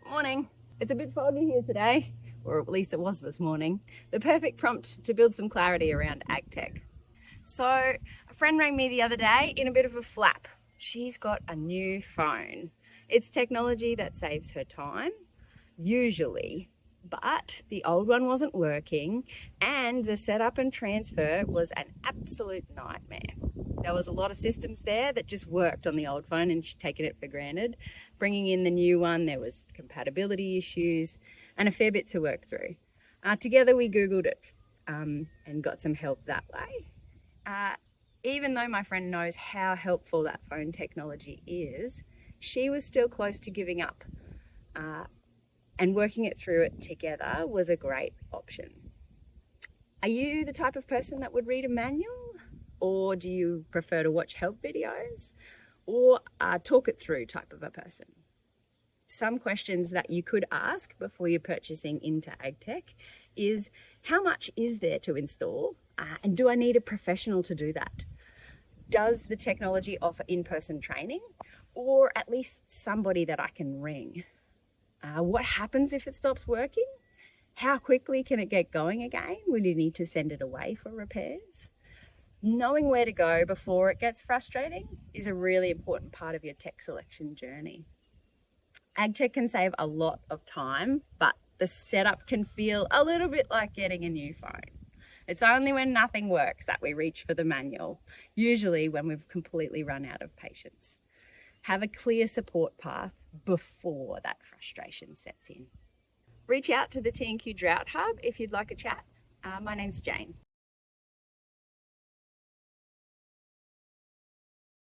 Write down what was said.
Morning. It's a bit foggy here today, or at least it was this morning. The perfect prompt to build some clarity around ag tech. So a friend rang me the other day in a bit of a flap. She's got a new phone. It's technology that saves her time, usually, but the old one wasn't working and the setup and transfer was an absolute nightmare. There was a lot of systems there that just worked on the old phone and she'd taken it for granted. Bringing in the new one, there was compatibility issues and a fair bit to work through. Together we Googled it and got some help that way. Even though my friend knows how helpful that phone technology is, she was still close to giving up. And working it through it together was a great option. Are you the type of person that would read a manual? Or do you prefer to watch help videos? Or talk it through type of a person? Some questions that you could ask before you're purchasing into ag tech is, how much is there to install? And do I need a professional to do that? Does the technology offer in-person training? Or at least somebody that I can ring? What happens if it stops working? How quickly can it get going again? Will you need to send it away for repairs? Knowing where to go before it gets frustrating is a really important part of your tech selection journey. AgTech can save a lot of time, but the setup can feel a little bit like getting a new phone. It's only when nothing works that we reach for the manual, usually when we've completely run out of patience. Have a clear support path before that frustration sets in. Reach out to the T&Q Drought Hub if you'd like a chat. My name's Jane.